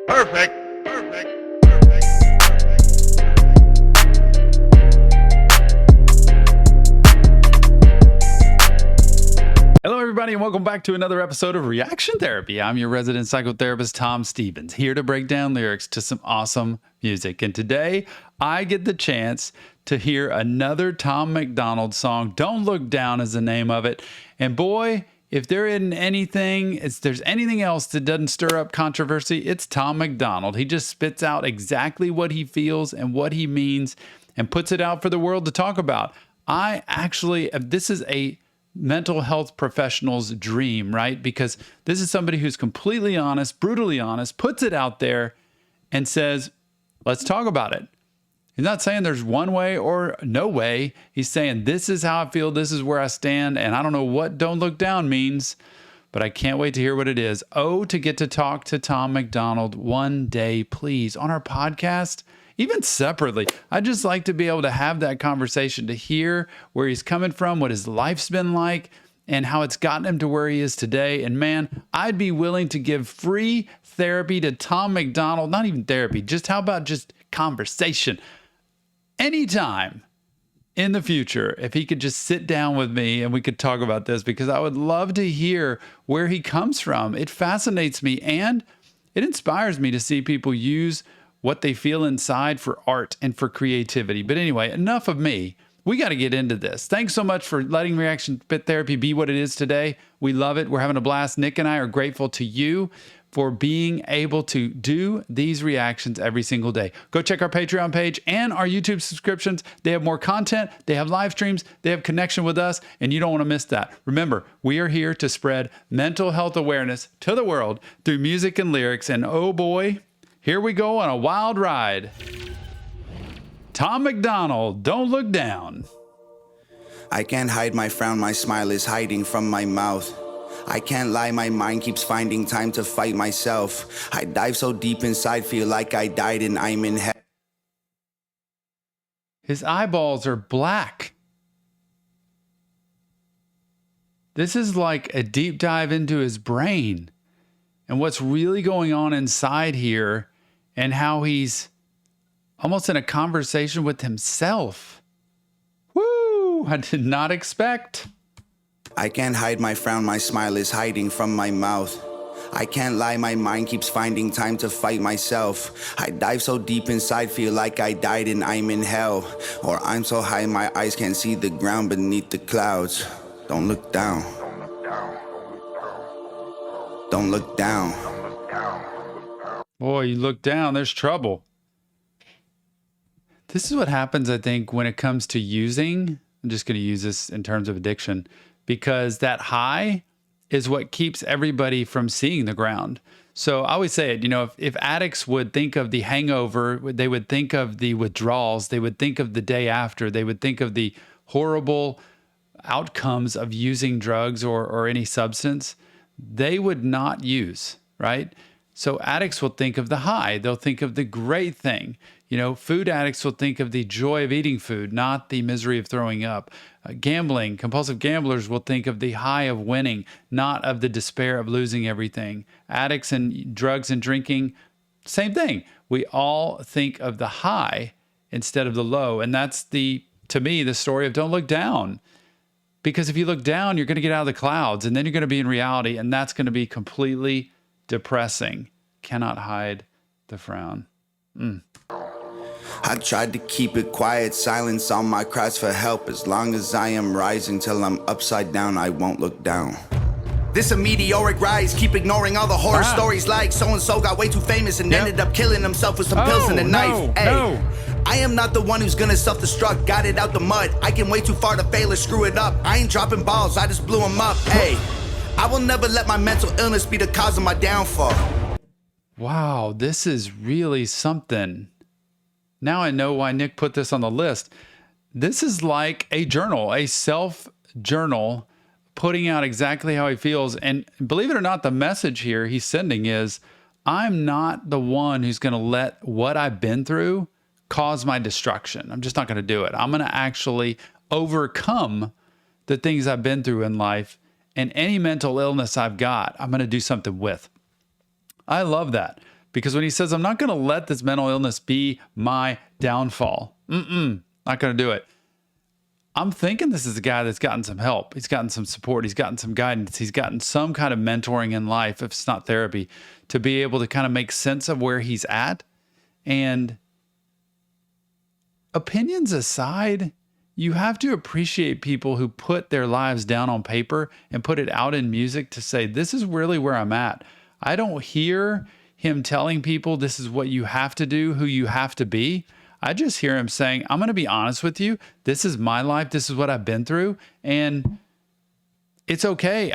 Perfect. Perfect. Hello, everybody, and welcome back to another episode of Reaction Therapy. I'm your resident psychotherapist, Tom Stevens, here to break down lyrics to some awesome music. And today, I get the chance to hear another Tom MacDonald song. Don't Look Down is the name of it. And boy, if there isn't anything, if there's anything else that doesn't stir up controversy, it's Tom MacDonald. He just spits out exactly what he feels and what he means and puts it out for the world to talk about. This is a mental health professional's dream, right? Because this is somebody who's completely honest, brutally honest, puts it out there and says, let's talk about it. He's not saying there's one way or no way. He's saying, this is how I feel. This is where I stand. And I don't know what Don't Look Down means, but I can't wait to hear what it is. Oh, to get to talk to Tom MacDonald one day, please, on our podcast, even separately. I'd just like to be able to have that conversation, to hear where he's coming from, what his life's been like, and how it's gotten him to where he is today. And man, I'd be willing to give free therapy to Tom MacDonald. Not even therapy, just how about just conversation? Anytime in the future, if he could just sit down with me and we could talk about this, because I would love to hear where he comes from. It fascinates me and it inspires me to see people use what they feel inside for art and for creativity. But anyway, enough of me. We got to get into this. Thanks so much for letting Reaction Therapy be what it is today. We love it. We're having a blast. Nick and I are grateful to you for being able to do these reactions every single day. Go check our Patreon page and our YouTube subscriptions. They have more content. They have live streams. They have connection with us, and you don't want to miss that. Remember, we are here to spread mental health awareness to the world through music and lyrics. And oh boy, here we go on a wild ride. Tom MacDonald, Don't Look Down. I can't hide my frown, my smile is hiding from my mouth. I can't lie, my mind keeps finding time to fight myself. I dive so deep inside, feel like I died and I'm in hell. His eyeballs are black. This is like a deep dive into his brain and what's really going on inside here and how he's almost in a conversation with himself. Woo! I did not expect. I can't hide my frown, my smile is hiding from my mouth. I can't lie, my mind keeps finding time to fight myself. I dive so deep inside, feel like I died and I'm in hell. Or I'm so high my eyes can't see the ground beneath the clouds. Don't look down. Don't look down. Boy, you look down, there's trouble. This is what happens, I think, when it comes to using. I'm just going to use this in terms of addiction, because that high is what keeps everybody from seeing the ground. So I always say it, if addicts would think of the hangover, they would think of the withdrawals, they would think of the day after, they would think of the horrible outcomes of using drugs or any substance, they would not use, right? So addicts will think of the high. They'll think of the great thing. Food addicts will think of the joy of eating food, not the misery of throwing up. Compulsive gamblers will think of the high of winning, not of the despair of losing everything. Addicts and drugs and drinking, same thing. We all think of the high instead of the low. And that's to me, the story of Don't Look Down. Because if you look down, you're going to get out of the clouds and then you're going to be in reality. And that's going to be completely depressing. Cannot hide the frown. I tried to keep it quiet, silence all my cries for help. As long as I am rising till I'm upside down, I won't look down. This a meteoric rise, keep ignoring all the horror stories like so-and-so got way too famous and ended up killing himself with some pills and a knife. I am not the one who's gonna self-destruct, got it out the mud. I can way too far to fail or screw it up. I ain't dropping balls, I just blew them up. I will never let my mental illness be the cause of my downfall. Wow, this is really something. Now I know why Nick put this on the list. This is like a journal, a self-journal, putting out exactly how he feels. And believe it or not, the message here he's sending is, I'm not the one who's going to let what I've been through cause my destruction. I'm just not going to do it. I'm going to actually overcome the things I've been through in life, and any mental illness I've got, I'm going to do something with. I love that, Because when he says, I'm not going to let this mental illness be my downfall. Not going to do it. I'm thinking this is a guy that's gotten some help. He's gotten some support. He's gotten some guidance. He's gotten some kind of mentoring in life, if it's not therapy, to be able to kind of make sense of where he's at. And opinions aside, you have to appreciate people who put their lives down on paper and put it out in music to say, this is really where I'm at. I don't hear him telling people this is what you have to do, who you have to be. I just hear him saying, I'm going to be honest with you. This is my life. This is what I've been through. And it's okay.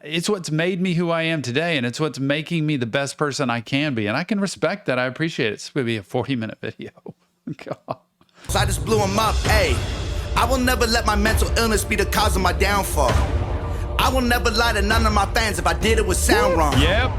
It's what's made me who I am today. And it's what's making me the best person I can be. And I can respect that. I appreciate it. It's going to be a 40-minute video. God. So I just blew him up. Hey, I will never let my mental illness be the cause of my downfall. I will never lie to none of my fans. If I did, it would sound wrong. Yep.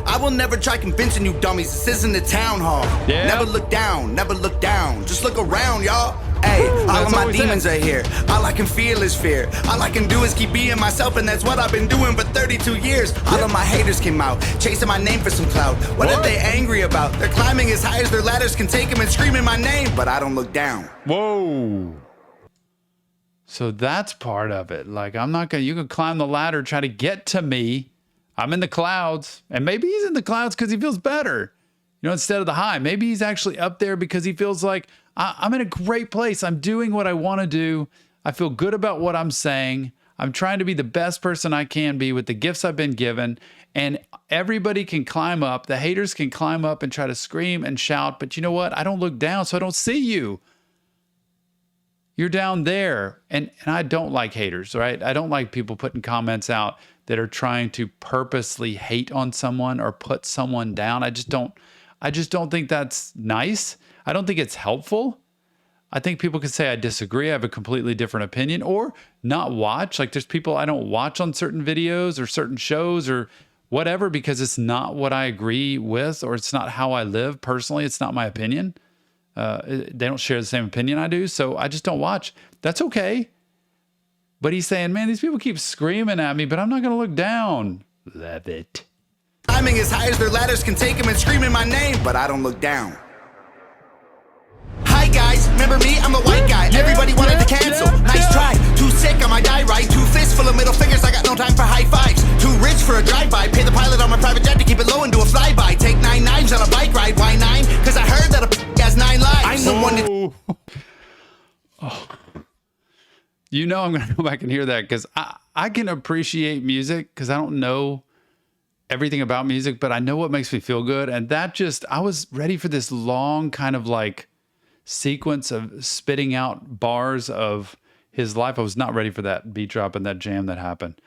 I will never try convincing you dummies this isn't a town hall. Yeah. Never look down, never look down. Just look around, y'all. Hey, all of my demons are here. All I can feel is fear. All I can do is keep being myself, and that's what I've been doing for 32 years. All of my haters came out, chasing my name for some clout. What are they angry about? They're climbing as high as their ladders can take them and screaming my name, but I don't look down. Whoa. So that's part of it. Like, I'm not going to, you can climb the ladder, try to get to me. I'm in the clouds, and maybe he's in the clouds because he feels better, instead of the high. Maybe he's actually up there because he feels like I'm in a great place. I'm doing what I want to do. I feel good about what I'm saying. I'm trying to be the best person I can be with the gifts I've been given, and everybody can climb up. The haters can climb up and try to scream and shout, but you know what? I don't look down, so I don't see you. You're down there, and I don't like haters, right? I don't like people putting comments out that are trying to purposely hate on someone or put someone down. I just don't think that's nice. I don't think it's helpful. I think people can say I disagree, I have a completely different opinion, or not watch. Like, there's people I don't watch on certain videos or certain shows or whatever because it's not what I agree with, or it's not how I live personally. It's not my opinion. They don't share the same opinion I do, so I just don't watch. That's okay. But he's saying, man, these people keep screaming at me, but I'm not going to look down. Love it. Climbing as high as their ladders can take them and screaming my name, but I don't look down. Hi guys, remember me? I'm the white guy. Everybody wanted to cancel. Nice try. Too sick, I might die right. 2 fists full of middle fingers, I got no time for high fives. Too rich for a drive-by. Pay the pilot on my private jet to keep it low and do a flyby. Take 9 knives on a bike ride. Why 9? Because I heard that a has 9 lives. I'm the one that... Oh. I'm going to go back and hear that because I can appreciate music because I don't know everything about music, but I know what makes me feel good. And that I was ready for this long kind of like sequence of spitting out bars of his life. I was not ready for that beat drop and that jam that happened.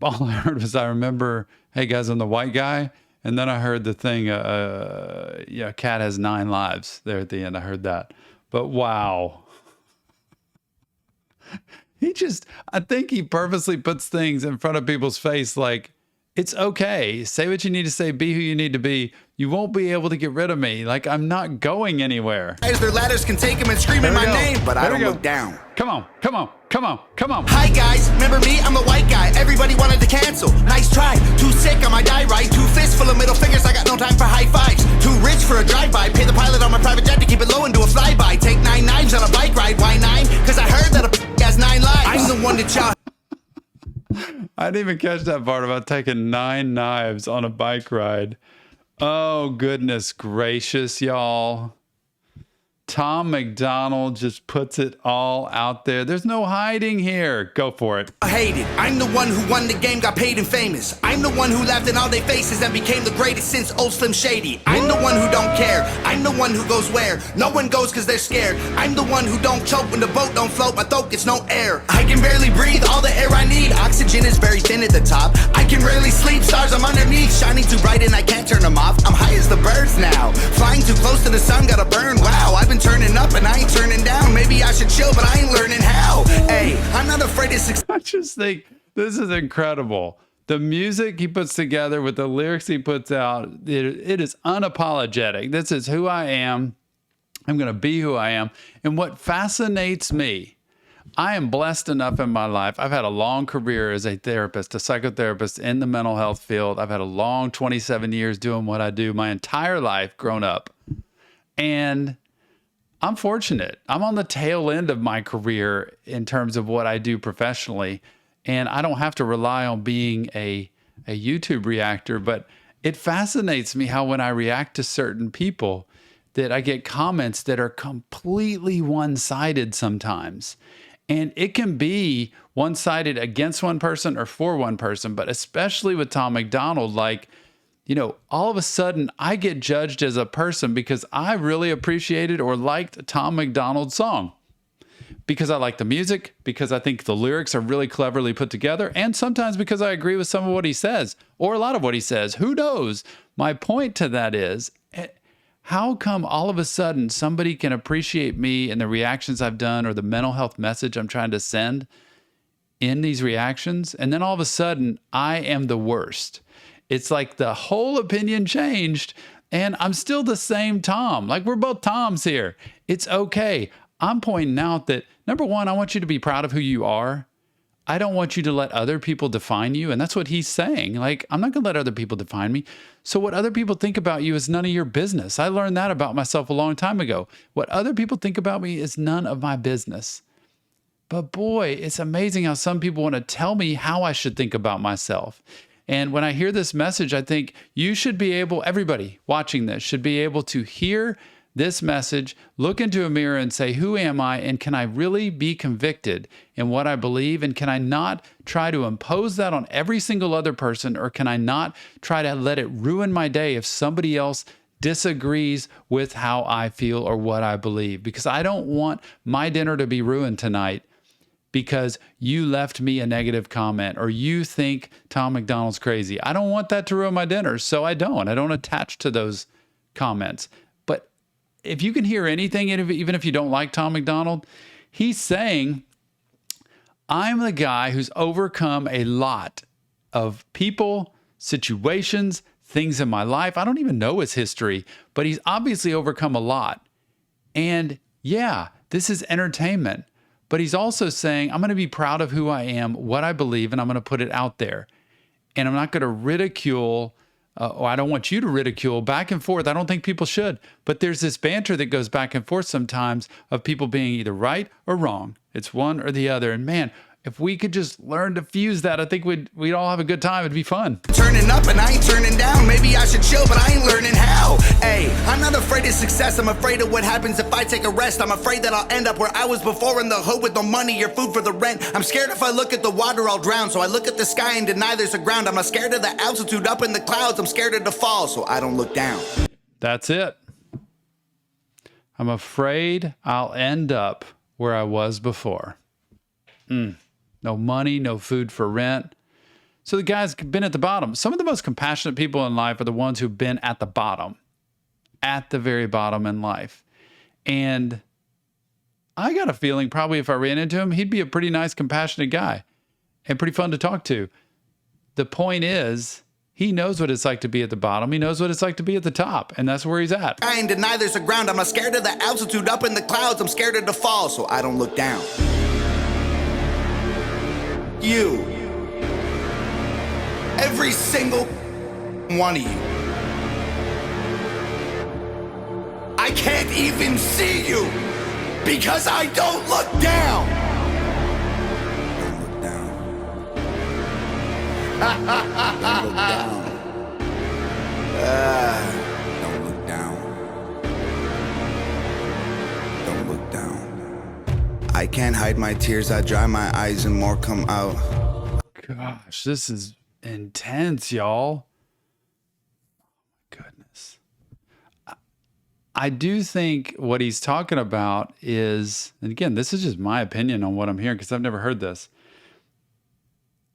All I heard was, I remember, hey guys, I'm the white guy. And then I heard the thing, cat has 9 lives there at the end. I heard that. But wow. I think he purposely puts things in front of people's face like, it's okay. Say what you need to say. Be who you need to be. You won't be able to get rid of me. Like, I'm not going anywhere. As their ladders can take them and screaming my name, but I don't look down. Come on, come on, come on, come on. Hi guys, remember me? I'm the white guy. Everybody wanted to cancel. Nice try. Too sick, I might die right. 2 fists full of middle fingers, I got no time for high fives. Too rich for a drive-by. Pay the pilot on my private jet to keep it low and do a flyby. Take 9 knives on a bike ride. Why 9? Because I heard that a has 9 lives. I'm the one that y'all... I didn't even catch that part about taking 9 knives on a bike ride. Oh, goodness gracious, y'all. Tom MacDonald just puts it all out there. There's no hiding here. Go for it. I hate it. I'm the one who won the game, got paid and famous. I'm the one who laughed in all their faces and became the greatest since old Slim Shady. I'm the one who don't care. I'm the one who goes where no one goes because they're scared. I'm the one who don't choke when the boat don't float. My throat gets no air. I can barely breathe all the air I need. Oxygen is very thin at the top. I can rarely sleep. Stars I'm underneath. Shining too bright and I can't turn them off. I'm high as the birds now. Flying too close to the sun, gotta burn. Wow, I've been turning up and I ain't turning down. Maybe I should chill, but I ain't learning how. Hey, I'm not afraid to succeed. I just think this is incredible. The music he puts together with the lyrics he puts out, it is unapologetic. This is who I am. I'm going to be who I am. And what fascinates me I am blessed enough in my life. I've had a long career as a therapist, a psychotherapist in the mental health field. I've had a long 27 years doing what I do my entire life grown up. And I'm fortunate. I'm on the tail end of my career in terms of what I do professionally. And I don't have to rely on being a YouTube reactor, but it fascinates me how when I react to certain people that I get comments that are completely one-sided sometimes. And it can be one-sided against one person or for one person, but especially with Tom MacDonald, like, you know, all of a sudden I get judged as a person because I really appreciated or liked Tom MacDonald's song. Because I like the music, because I think the lyrics are really cleverly put together, and sometimes because I agree with some of what he says, or a lot of what he says. Who knows? My point to that is, how come all of a sudden somebody can appreciate me and the reactions I've done or the mental health message I'm trying to send in these reactions, and then all of a sudden I am the worst? It's like the whole opinion changed, and I'm still the same Tom. Like, we're both Toms here. It's okay. I'm pointing out that, number one, I want you to be proud of who you are. I don't want you to let other people define you. And that's what he's saying. Like, I'm not going to let other people define me. So what other people think about you is none of your business. I learned that about myself a long time ago. What other people think about me is none of my business. But boy, it's amazing how some people want to tell me how I should think about myself. And when I hear this message, I think you should be able, everybody watching this should be able to hear this message, look into a mirror and say, who am I? And can I really be convicted in what I believe? And can I not try to impose that on every single other person? Or can I not try to let it ruin my day if somebody else disagrees with how I feel or what I believe? Because I don't want my dinner to be ruined tonight because you left me a negative comment or you think Tom MacDonald's crazy. I don't want that to ruin my dinner, so I don't attach to those comments. But if you can hear anything, even if you don't like Tom MacDonald, he's saying, I'm the guy who's overcome a lot of people, situations, things in my life. I don't even know his history, but he's obviously overcome a lot. And yeah, this is entertainment. But he's also saying, I'm going to be proud of who I am, what I believe, and I'm going to put it out there. And I'm not going to ridicule or I don't want you to ridicule back and forth. I don't think people should. But there's this banter that goes back and forth sometimes of people being either right or wrong. It's one or the other. And man, if we could just learn to fuse that, I think we'd all have a good time. It'd be fun. Turning up and I ain't turning down. Maybe I should chill, but I ain't learning how. Hey, I'm not afraid of success. I'm afraid of what happens if I take a rest. I'm afraid that I'll end up where I was before in the hood with no money or food for the rent. I'm scared if I look at the water, I'll drown. So I look at the sky and deny there's a ground. I'm not scared of the altitude up in the clouds. I'm scared of the fall, so I don't look down. That's it. I'm afraid I'll end up where I was before. No money, no food for rent. So the guy's been at the bottom. Some of the most compassionate people in life are the ones who've been at the bottom, at the very bottom in life. And I got a feeling probably if I ran into him, he'd be a pretty nice, compassionate guy and pretty fun to talk to. The point is, he knows what it's like to be at the bottom. He knows what it's like to be at the top. And that's where he's at. I ain't deny there's a ground. I'm not scared of the altitude up in the clouds. I'm scared of the fall, so I don't look down. You. Every single one of you. I can't even see you because I don't look down. Don't look down. Don't look down. Don't look down. Don't look down. I can't hide my tears. I dry my eyes and more come out. Gosh, this is intense, y'all. Goodness. I do think what he's talking about is, and again, this is just my opinion on what I'm hearing because I've never heard this.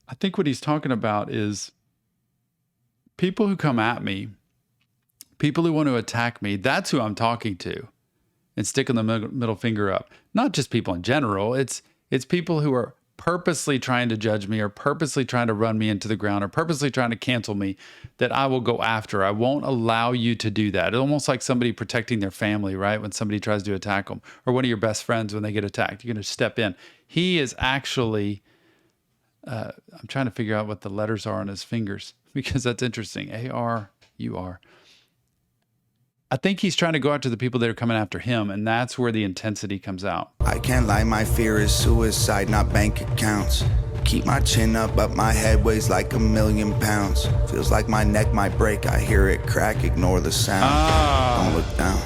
I think what he's talking about is people who come at me, people who want to attack me, that's who I'm talking to. And sticking the middle finger up. Not just people in general. It's people who are purposely trying to judge me or purposely trying to run me into the ground or purposely trying to cancel me that I will go after. I won't allow you to do that. It's almost like somebody protecting their family, right? When somebody tries to attack them or one of your best friends when they get attacked, you're going to step in. he is actually, I'm trying to figure out what the letters are on his fingers because that's interesting. A-R-U-R. I think he's trying to go after the people that are coming after him, and that's where the intensity comes out. I can't lie, my fear is suicide, not bank accounts. Keep my chin up, but my head weighs like 1,000,000 pounds. Feels like my neck might break, I hear it crack, ignore the sound. Don't look down.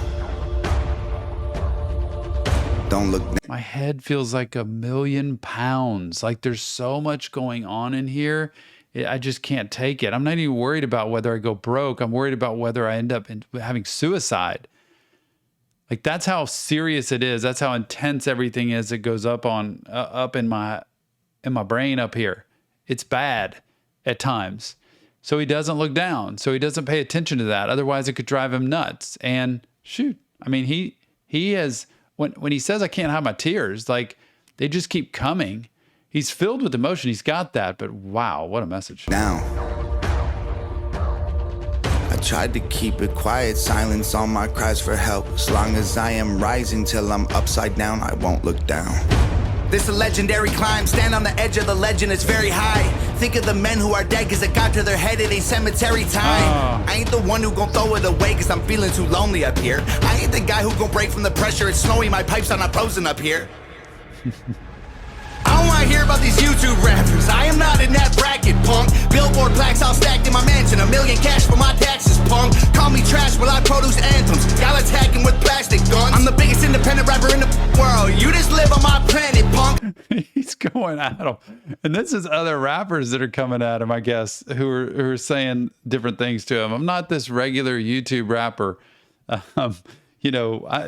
Don't look down. My head feels like 1,000,000 pounds. Like there's so much going on in here. I just can't take it. I'm not even worried about whether I go broke. I'm worried about whether I end up having suicide. Like that's how serious it is. That's how intense everything is. It goes up in my brain up here. It's bad at times. So he doesn't look down. So he doesn't pay attention to that. Otherwise it could drive him nuts. And shoot, I mean, he has, when he says I can't hide my tears, like they just keep coming. He's filled with emotion. He's got that, but wow, what a message. Now, I tried to keep it quiet, silence all my cries for help. As long as I am rising till I'm upside down, I won't look down. This a legendary climb, stand on the edge of the legend, it's very high. Think of the men who are dead cause it got to their head, it ain't cemetery time. I ain't the one who gon' throw it away cause I'm feeling too lonely up here. I ain't the guy who gon' break from the pressure, it's snowy, my pipes are not frozen up here. I don't wanna hear about these YouTube rappers. I am not in that bracket, punk. Billboard plaques all stacked in my mansion. 1,000,000 cash for my taxes, punk. Call me trash while I produce anthems. Y'all attacking with plastic guns. I'm the biggest independent rapper in the world. You just live on my planet, punk. He's going at him. And this is other rappers that are coming at him, I guess, who are saying different things to him. I'm not this regular YouTube rapper.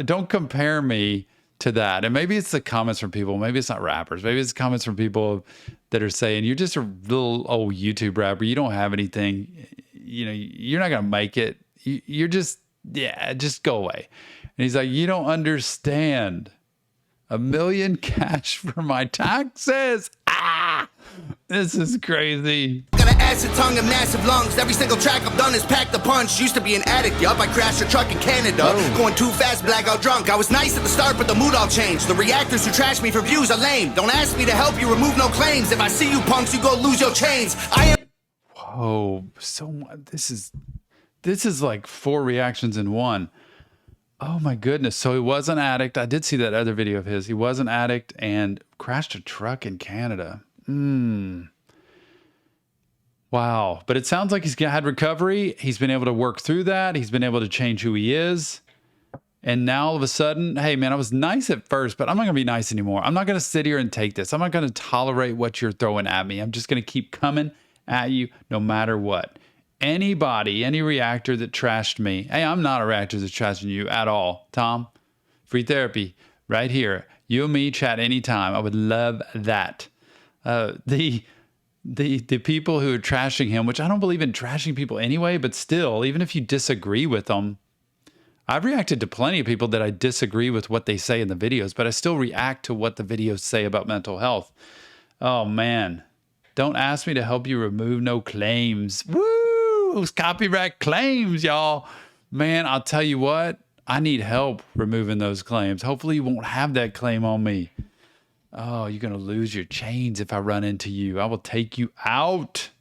Don't compare me to that. And maybe it's the comments from people. Maybe it's not rappers. Maybe it's comments from people that are saying, you're just a little old YouTube rapper. You don't have anything. You're not going to make it. You're just go away. And he's like, you don't understand. 1,000,000 cash for my taxes. This is crazy. Got an acid tongue and massive lungs. Every single track I've done is packed a punch. Used to be an addict, yup. I crashed a truck in Canada. Going too fast, blackout drunk. I was nice at the start, but the mood all changed. The reactors who trash me for views are lame. Don't ask me to help you, remove no claims. If I see you punks, you go lose your chains. Whoa, this is like 4 reactions in one. Oh my goodness. So he was an addict. I did see that other video of his. He was an addict and crashed a truck in Canada. Wow. But it sounds like he's had recovery. He's been able to work through that. He's been able to change who he is. And now all of a sudden, hey man, I was nice at first, but I'm not going to be nice anymore. I'm not going to sit here and take this. I'm not going to tolerate what you're throwing at me. I'm just going to keep coming at you no matter what. Anybody, any reactor that trashed me. Hey, I'm not a reactor that's trashing you at all. Tom, free therapy right here. You and me chat anytime. I would love that. The people who are trashing him, which I don't believe in trashing people anyway, but still, even if you disagree with them, I've reacted to plenty of people that I disagree with what they say in the videos, but I still react to what the videos say about mental health. Oh man, don't ask me to help you remove no claims. Woo! Those copyright claims, y'all. Man, I'll tell you what, I need help removing those claims. Hopefully you won't have that claim on me. Oh, you're going to lose your chains if I run into you. I will take you out.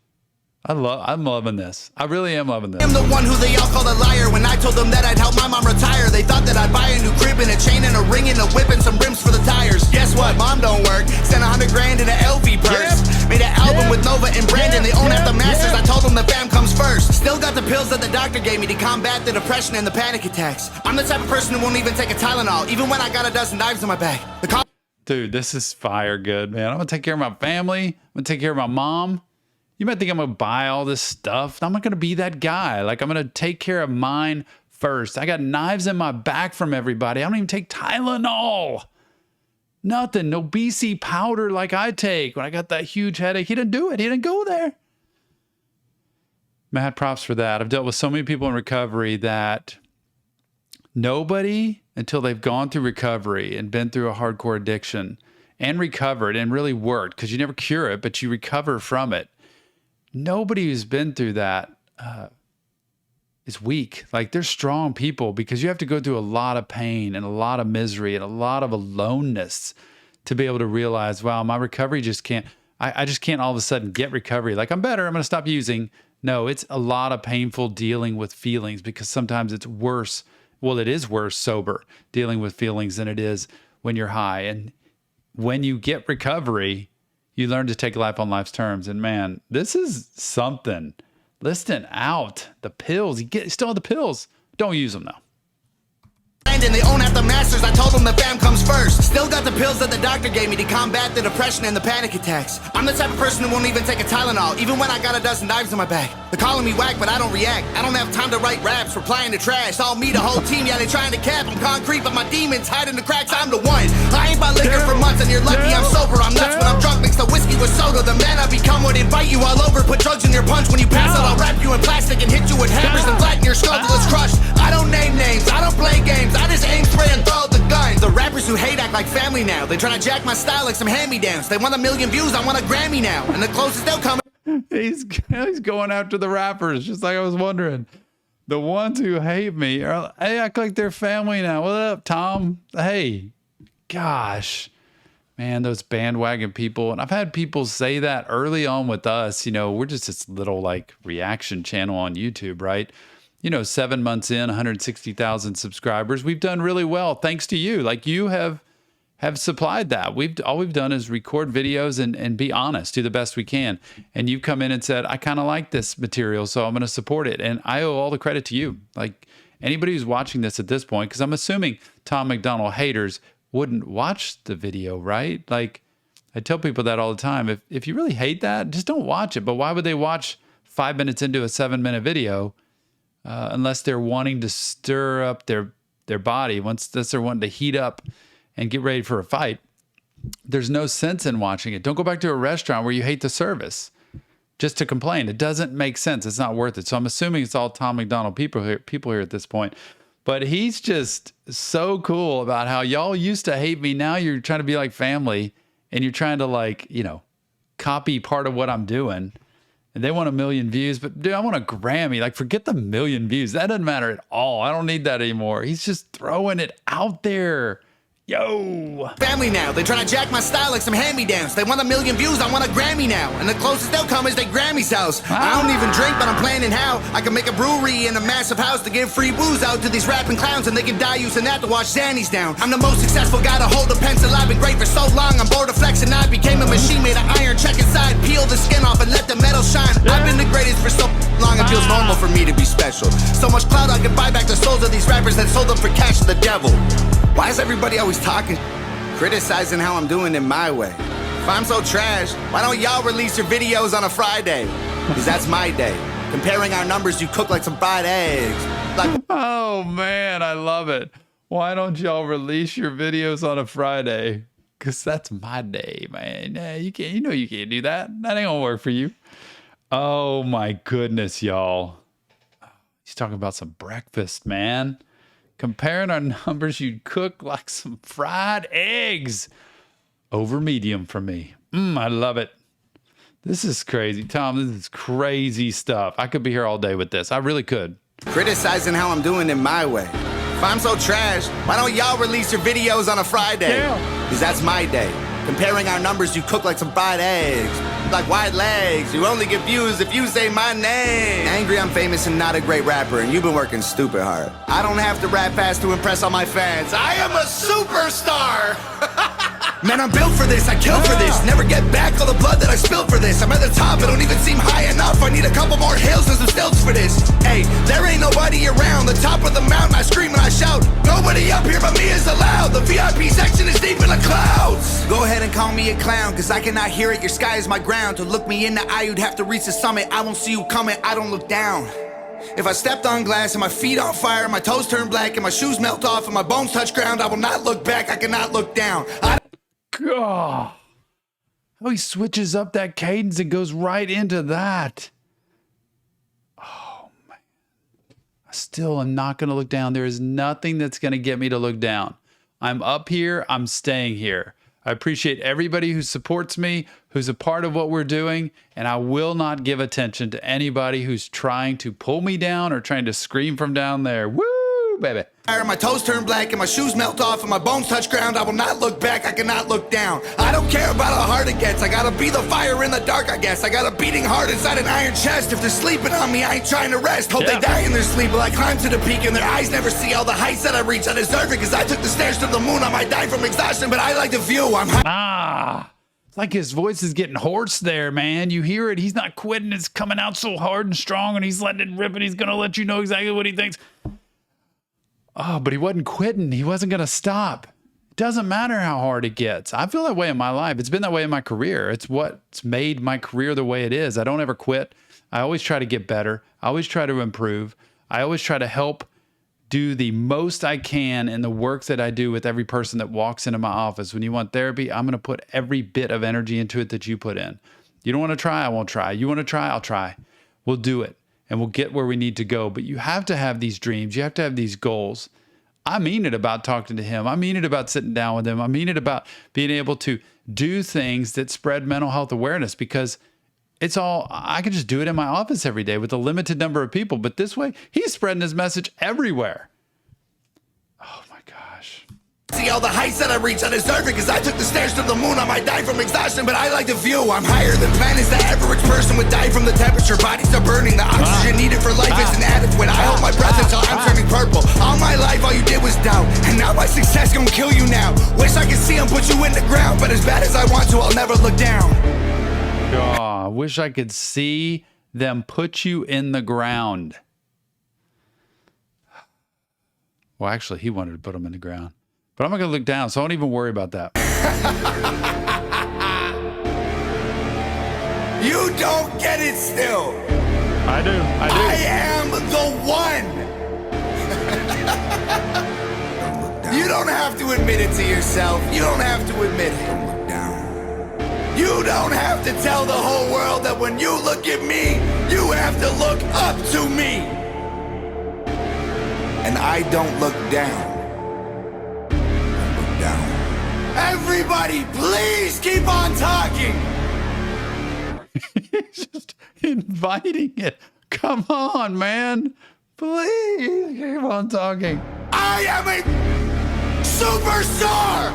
I'm loving this. I really am loving this. I'm the one who they all called a liar when I told them that I'd help my mom retire. They thought that I'd buy a new crib and a chain and a ring and a whip and some rims for the tires. Guess what? Mom don't work. Sent 100 grand in an LV purse. Made an album with Nova and Brandon. They own half the masters. I told them the fam comes first. Still got the pills that the doctor gave me to combat the depression and the panic attacks. I'm the type of person who won't even take a Tylenol, even when I got a dozen knives in my bag. Dude, this is fire good, man. I'm going to take care of my family. I'm going to take care of my mom. You might think I'm going to buy all this stuff. I'm not going to be that guy. Like, I'm going to take care of mine first. I got knives in my back from everybody. I don't even take Tylenol. Nothing. No BC powder like I take when I got that huge headache. He didn't do it. He didn't go there. Mad props for that. I've dealt with so many people in recovery that nobody, until they've gone through recovery and been through a hardcore addiction and recovered and really worked, because you never cure it, but you recover from it. Nobody who's been through that is weak. Like, they're strong people, because you have to go through a lot of pain and a lot of misery and a lot of aloneness to be able to realize, wow, my recovery just can't, I just can't all of a sudden get recovery. Like, I'm better, I'm going to stop using. No, it's a lot of painful dealing with feelings, because sometimes it's worse. Well, it is worse sober dealing with feelings than it is when you're high. And when you get recovery, you learn to take life on life's terms. And man, this is something. Listen out. The pills, you still have the pills. Don't use them though. And they own half the masters. I told them the fam comes first. Still got the pills that the doctor gave me to combat the depression and the panic attacks. I'm the type of person who won't even take a Tylenol, even when I got a dozen knives in my bag. They're calling me whack, but I don't react. I don't have time to write raps, replying to trash. All me, the whole team, yeah, they trying to cap. I'm concrete, but my demons hide in the cracks. I'm the one. I ain't bought liquor for months, and you're lucky I'm sober. I'm nuts when I'm drunk, mix the whiskey with soda. The man I become would invite you all over. Put drugs in your punch. When you pass out, I'll wrap you in plastic and hit you with hammers and flatten your skull till it's crushed. I don't name names, I don't play games. I just aim, spray, and throw the gun. The rappers who hate act like family now. They try to jack my style like some hand-me-downs. They want 1 million views, I want a Grammy now. And the closest they'll come. He's going after the rappers, just like I was wondering. The ones who hate me are, hey, act like they're family now. What up, Tom? Hey, gosh, man, those bandwagon people. And I've had people say that early on with us. You know, we're just this little like reaction channel on YouTube, right? You know, 7 months in, 160,000 subscribers. We've done really well thanks to you. Like, you have supplied that. All we've done is record videos and be honest, do the best we can. And you've come in and said, I kind of like this material, so I'm going to support it. And I owe all the credit to you. Like, anybody who's watching this at this point, because I'm assuming Tom MacDonald haters wouldn't watch the video, right? Like, I tell people that all the time. If you really hate that, just don't watch it. But why would they watch 5 minutes into a 7-minute video unless they're wanting to stir up their body, once they're wanting to heat up and get ready for a fight? There's no sense in watching it. Don't go back to a restaurant where you hate the service just to complain. It doesn't make sense. It's not worth it. So I'm assuming it's all Tom MacDonald people here at this point. But he's just so cool about how y'all used to hate me. Now you're trying to be like family, and you're trying to, like, you know, copy part of what I'm doing. And they want 1 million views, but dude, I want a Grammy. Like, forget the 1 million views. That doesn't matter at all. I don't need that anymore. He's just throwing it out there. Yo. Family now. They try to jack my style like some hand-me-downs. They want 1 million views, I want a Grammy now. And the closest they'll come is they Grammy's house. I don't even drink, but I'm planning how I can make a brewery in a massive house to give free booze out to these rapping clowns, and they can die using that to wash Zannies down. I'm the most successful guy to hold a pencil. I've been great for so long, I'm bored of flexing. I became a machine made of iron. Check inside, peel the skin off and let the metal shine. I've been the greatest for so long, it feels normal for me to be special. So much clout, I can buy back the souls of these rappers that sold them for cash to the devil. Why is everybody always talking, criticizing how I'm doing it my way? If I'm so trash, why don't y'all release your videos on a Friday? Because that's my day. Comparing our numbers, you cook like some fried eggs. Like, oh man, I love it. Why don't y'all release your videos on a Friday? Because that's my day, man. Yeah, you can't. You know you can't do that. That ain't gonna work for you. Oh my goodness, y'all. He's talking about some breakfast, man. Comparing our numbers, you'd cook like some fried eggs. Over medium for me. I love it. This is crazy. Tom, this is crazy stuff. I could be here all day with this. I really could. Criticizing how I'm doing it my way. If I'm so trash, why don't y'all release your videos on a Friday? Because that's my day. Comparing our numbers, you cook like some fried eggs. Like white legs, you only get views if you say my name. Angry I'm famous and not a great rapper, and you've been working stupid hard. I don't have to rap fast to impress all my fans. I am a superstar! Man, I'm built for this, I kill for this. Never get back all the blood that I spilled for this. I'm at the top, I don't even seem high enough. I need a couple more hills and some stilts for this. Hey, there ain't nobody around. The top of the mountain, I scream and I shout. Nobody up here but me is allowed. The VIP section is deep in the clouds. Go ahead and call me a clown, cause I cannot hear it. Your sky is my ground. To look me in the eye, you'd have to reach the summit. I won't see you coming, I don't look down. If I stepped on glass and my feet on fire, my toes turn black and my shoes melt off and my bones touch ground, I will not look back, I cannot look down. God, how he switches up that cadence and goes right into that. Oh man, I still am not going to look down. There is nothing that's going to get me to look down. I'm up here, I'm staying here. I appreciate everybody who supports me, who's a part of what we're doing, and I will not give attention to anybody who's trying to pull me down or trying to scream from down there. Woo! Woo, baby. My toes turn black and my shoes melt off and my bones touch ground. I will not look back, I cannot look down. I don't care about how hard it gets. I gotta be the fire in the dark, I guess. I got a beating heart inside an iron chest. If they're sleeping on me, I ain't trying to rest. Hope they die in their sleep while I climb to the peak and their eyes never see all the heights that I reach. I deserve it because I took the stairs to the moon. I might die from exhaustion, but I like the view. I'm high. It's like his voice is getting hoarse there, man. You hear it. He's not quitting. It's coming out so hard and strong, and he's letting it rip, and he's going to let you know exactly what he thinks. Oh, but he wasn't quitting. He wasn't going to stop. It doesn't matter how hard it gets. I feel that way in my life. It's been that way in my career. It's what's made my career the way it is. I don't ever quit. I always try to get better. I always try to improve. I always try to help do the most I can in the work that I do with every person that walks into my office. When you want therapy, I'm going to put every bit of energy into it that you put in. You don't want to try, I won't try. You want to try, I'll try. We'll do it. And we'll get where we need to go. But you have to have these dreams. You have to have these goals. I mean it about talking to him. I mean it about sitting down with him. I mean it about being able to do things that spread mental health awareness, because it's all, I can just do it in my office every day with a limited number of people. But this way, he's spreading his message everywhere. Oh my gosh. See all the heights that I reach, I deserve it because I took the stairs to the moon. I might die from exhaustion, but I like the view. I'm higher than planets. The average person would die from the temperature. Bodies are burning. The oxygen needed for life isn't adequate. I hold my breath until I'm turning purple. All my life, all you did was doubt, and now my success gonna kill you now. Wish I could see him put you in the ground, but as bad as I want to, I'll never look down. Oh, I wish I could see them put you in the ground. Well, actually, he wanted to put him in the ground. But I'm not going to look down, so I don't even worry about that. You don't get it still. I do. I am the one. You don't have to admit it to yourself. You don't have to admit it. Don't look down. You don't have to tell the whole world that when you look at me, you have to look up to me. And I don't look down. Everybody, please keep on talking. He's just inviting it. Come on, man. Please keep on talking. I am a superstar.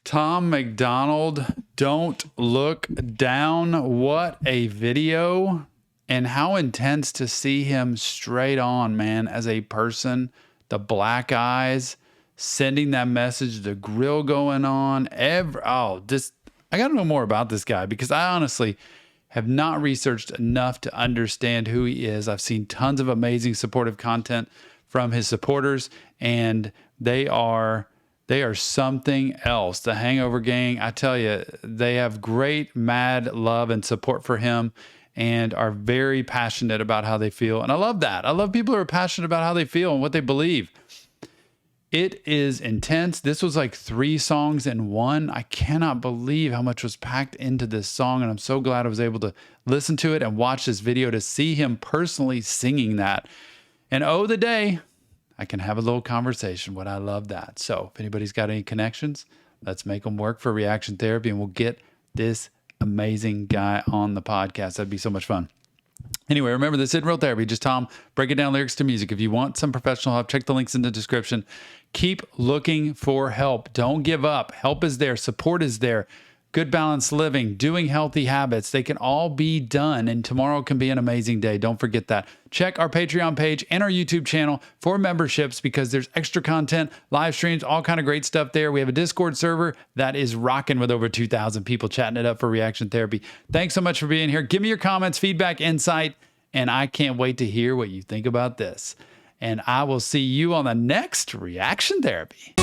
Tom MacDonald, Don't Look Down. What a video, and how intense to see him straight on, man, as a person. The black eyes, sending that message, the grill going on. I got to know more about this guy, because I honestly have not researched enough to understand who he is. I've seen tons of amazing supportive content from his supporters, and they are something else. The Hangover Gang, I tell you, they have great, mad love and support for him, and are very passionate about how they feel. And I love that. I love people who are passionate about how they feel and what they believe. It is intense. This was like 3 songs in one. I cannot believe how much was packed into this song, and I'm so glad I was able to listen to it and watch this video to see him personally singing that. And oh, the day I can have a little conversation. What I love that. So if anybody's got any connections, let's make them work for reaction therapy, and we'll get this amazing guy on the podcast. That'd be so much fun. Anyway, remember, this isn't real therapy, just Tom breaking down lyrics to music. If you want some professional help, check the links in the description. Keep looking for help. Don't give up. Help is there. Support is there. Good balanced living, doing healthy habits, they can all be done, and tomorrow can be an amazing day. Don't forget that. Check our Patreon page and our YouTube channel for memberships, because there's extra content, live streams, all kind of great stuff there. We have a Discord server that is rocking with over 2,000 people chatting it up for reaction therapy. Thanks so much for being here. Give me your comments, feedback, insight, and I can't wait to hear what you think about this. And I will see you on the next reaction therapy.